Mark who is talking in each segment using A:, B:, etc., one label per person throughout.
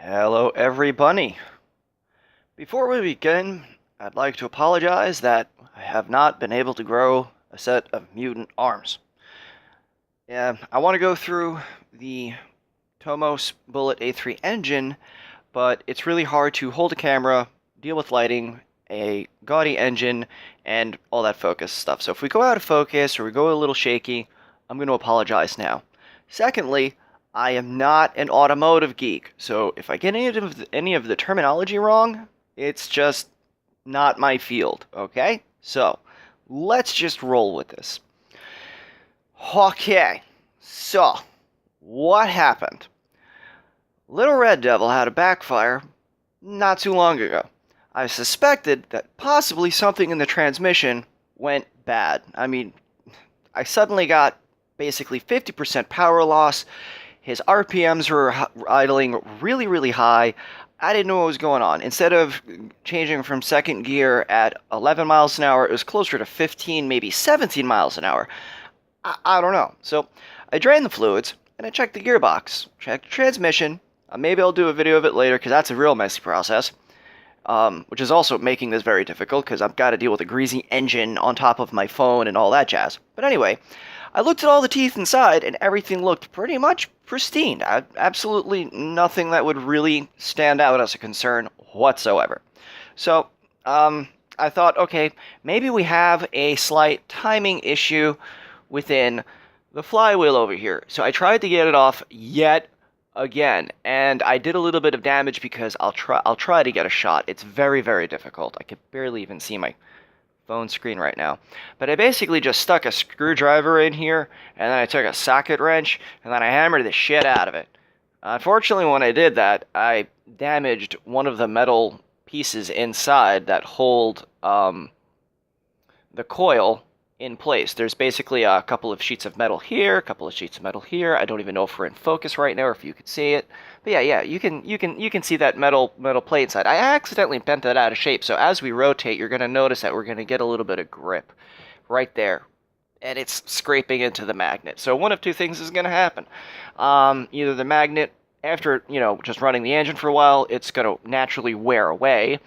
A: Hello, everybody. Before we begin, I'd like to apologize that I have not been able to grow a set of mutant arms. Yeah, I want to go through the Tomos Bullet A3 engine, but it's really hard to hold a camera, deal with lighting, a gaudy engine, and all that focus stuff. So if we go out of focus or we go a little shaky, I'm going to apologize now. Secondly, I am not an automotive geek, so if I get any of the terminology wrong, it's just not my field, okay? So, let's just roll with this. Okay, so, what happened? Lil Red Devil had a backfire not too long ago. I suspected that possibly something in the transmission went bad. I suddenly got basically 50% power loss. His RPMs were idling really, really high. I didn't know what was going on. Instead of changing from second gear at 11 miles an hour, it was closer to 15, maybe 17 miles an hour. I don't know. So I drained the fluids, and I checked the gearbox, checked the transmission. Maybe I'll do a video of it later, because that's a real messy process. Which is also making this very difficult, because I've got to deal with a greasy engine on top of my phone and all that jazz. But anyway, I looked at all the teeth inside, and everything looked pretty much pristine. Absolutely nothing that would really stand out as a concern whatsoever. So, I thought, okay, maybe we have a slight timing issue within the flywheel over here. So I tried to get it off yet again, and I did a little bit of damage because I'll try to get a shot. It's very, very difficult. I could barely even see my phone screen right now. But I basically just stuck a screwdriver in here, and then I took a socket wrench, and then I hammered the shit out of it. Unfortunately, when I did that, I damaged one of the metal pieces inside that hold the coil in place. There's basically a couple of sheets of metal here, a couple of sheets of metal here. I don't even know if we're in focus right now or if you could see it. But yeah, you can see that metal plate inside. I accidentally bent that out of shape, so as we rotate, you're going to notice that we're going to get a little bit of grip right there. And it's scraping into the magnet. So one of two things is going to happen. Either the magnet, after, just running the engine for a while, it's going to naturally wear away,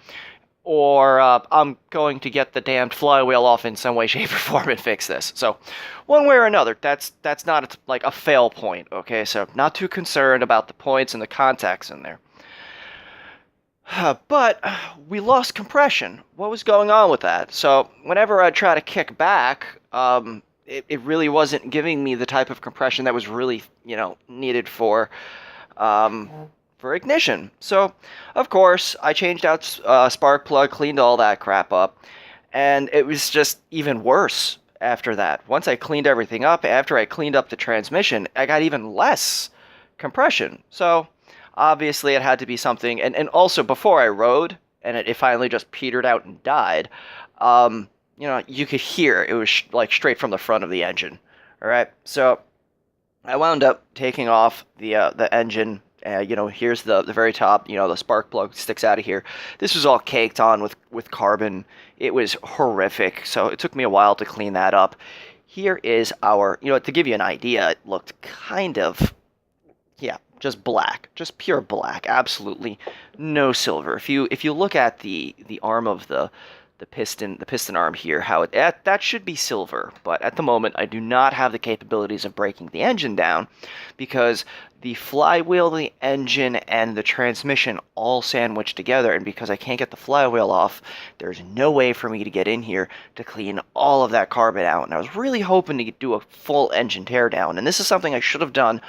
A: or I'm going to get the damned flywheel off in some way, shape, or form and fix this. So, one way or another, that's not like a fail point, okay? So, not too concerned about the points and the contacts in there. But we lost compression. What was going on with that? So, whenever I try to kick back, it really wasn't giving me the type of compression that was really, needed for ignition. So, of course, I changed out spark plug, cleaned all that crap up, and it was just even worse after that. Once I cleaned everything up, after I cleaned up the transmission, I got even less compression. So, obviously, it had to be something, and also before I rode, and it finally just petered out and died, you could hear it was like straight from the front of the engine. Alright, so I wound up taking off the engine. Here's the very top, the spark plug sticks out of here. This was all caked on with carbon. It was horrific, so it took me a while to clean that up. Here is our, to give you an idea, it looked kind of, just black, just pure black, absolutely no silver. If you look at the arm of the piston arm here, how that should be silver, but at the moment I do not have the capabilities of breaking the engine down because the flywheel, the engine, and the transmission all sandwiched together, and because I can't get the flywheel off, there's no way for me to get in here to clean all of that carbon out, and I was really hoping to do a full engine teardown, and this is something I should have done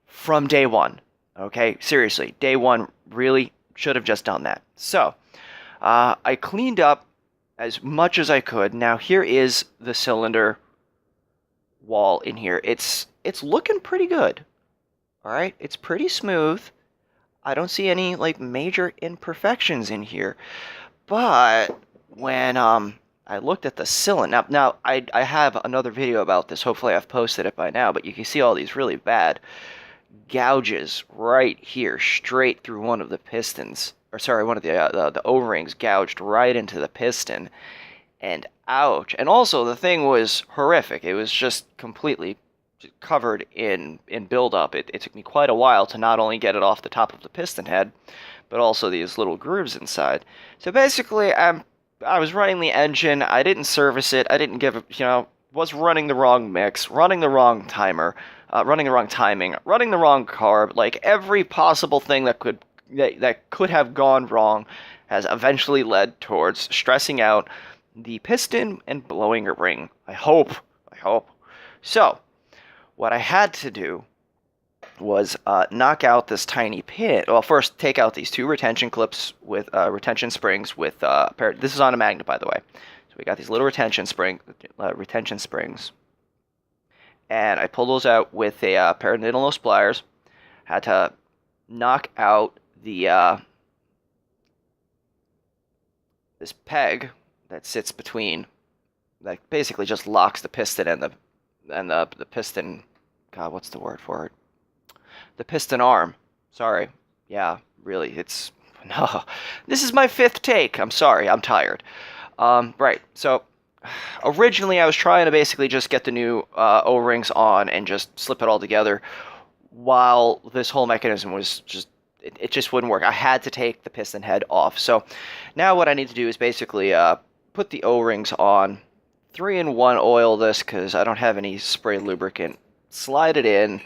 A: from day one, okay? Seriously, day one, really should have just done that. So, I cleaned up as much as I could. Now here is the cylinder wall in here. It's looking pretty good. All right, it's pretty smooth. I don't see any like major imperfections in here. But when I looked at the cylinder, now I have another video about this. Hopefully I've posted it by now, but you can see all these really bad gouges right here, straight through one of the pistons. Or sorry, one of the O-rings gouged right into the piston, and ouch. And also, the thing was horrific. It was just completely covered in buildup. It took me quite a while to not only get it off the top of the piston head, but also these little grooves inside. So basically, I was running the engine. I didn't service it. I didn't give it, was running the wrong mix, running the wrong timer, running the wrong timing, running the wrong carb. Like every possible thing that could have gone wrong has eventually led towards stressing out the piston and blowing a ring. I hope. So, what I had to do was knock out this tiny pin. Well, first take out these two retention clips with retention springs with this is on a magnet, by the way. So we got these little retention springs, and I pulled those out with a pair of needle nose pliers. Had to knock out the this peg that sits between, that basically just locks the piston and the piston. God, what's the word for it? The piston arm. Sorry. Yeah, really, it's... No. This is my 5th take. I'm sorry, I'm tired. Right, so originally I was trying to basically just get the new O-rings on and just slip it all together, while this whole mechanism was just... It just wouldn't work. I had to take the piston head off. So now what I need to do is basically put the O-rings on, 3-in-1 oil this because I don't have any spray lubricant, slide it in,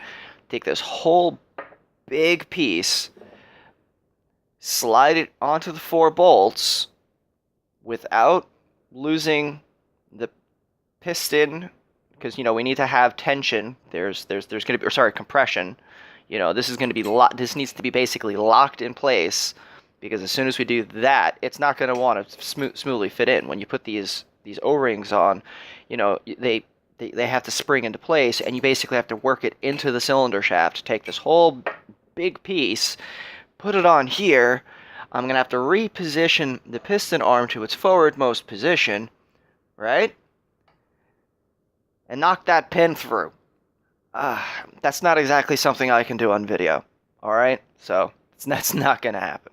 A: take this whole big piece, slide it onto the 4 bolts without losing the piston, because we need to have tension. There's going to be, or sorry, compression. This is going to be this needs to be basically locked in place, because as soon as we do that, it's not going to want to smoothly fit in. When you put these O-rings on, they have to spring into place, and you basically have to work it into the cylinder shaft. Take this whole big piece, put it on here. I'm going to have to reposition the piston arm to its forwardmost position, right? And knock that pin through. That's not exactly something I can do on video, alright? So, that's not going to happen.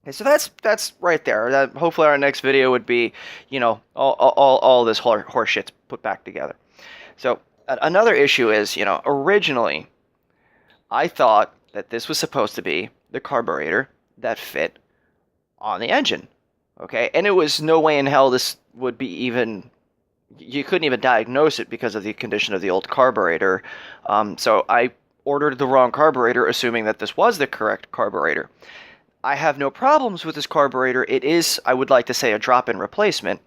A: Okay, so that's right there. Hopefully our next video would be, all this horse shit's put back together. So another issue is, originally I thought that this was supposed to be the carburetor that fit on the engine. Okay, and it was no way in hell this would be even... You couldn't even diagnose it because of the condition of the old carburetor. So I ordered the wrong carburetor, assuming that this was the correct carburetor. I have no problems with this carburetor. It is, I would like to say, a drop-in replacement.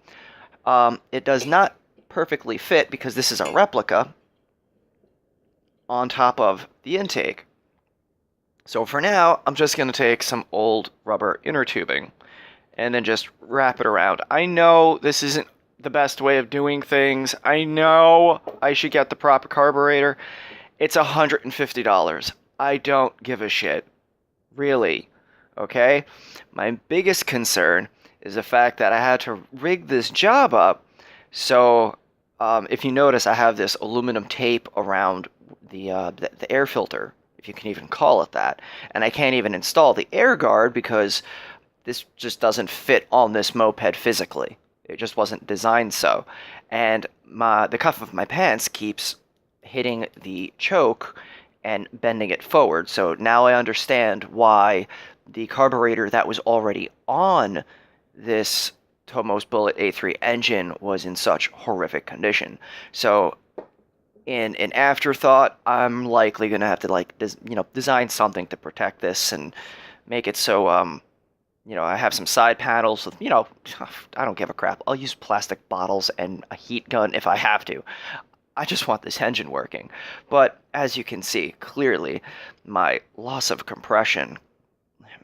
A: It does not perfectly fit because this is a replica on top of the intake. So for now, I'm just going to take some old rubber inner tubing and then just wrap it around. I know this isn't the best way of doing things. I know I should get the proper carburetor. It's $150. I don't give a shit. Really. Okay? My biggest concern is the fact that I had to rig this job up. So, if you notice, I have this aluminum tape around the air filter, if you can even call it that. And I can't even install the air guard because this just doesn't fit on this moped physically. It just wasn't designed so. And the cuff of my pants keeps hitting the choke and bending it forward. So now I understand why the carburetor that was already on this Tomos Bullet A3 engine was in such horrific condition. So in an afterthought, I'm likely going to have to design something to protect this and make it so I have some side panels with, I don't give a crap. I'll use plastic bottles and a heat gun if I have to. I just want this engine working. But as you can see, clearly, my loss of compression...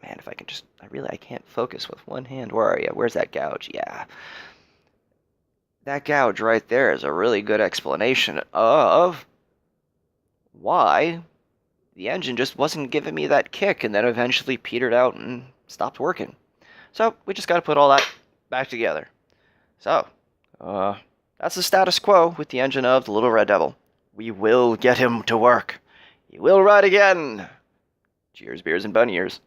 A: Man, if I can just... I can't focus with one hand. Where are you? Where's that gouge? Yeah. That gouge right there is a really good explanation of why the engine just wasn't giving me that kick and then eventually petered out and stopped working. So, we just got to put all that back together. So, that's the status quo with the engine of the Lil Red Devil. We will get him to work. He will ride again. Cheers, beers, and bunny ears.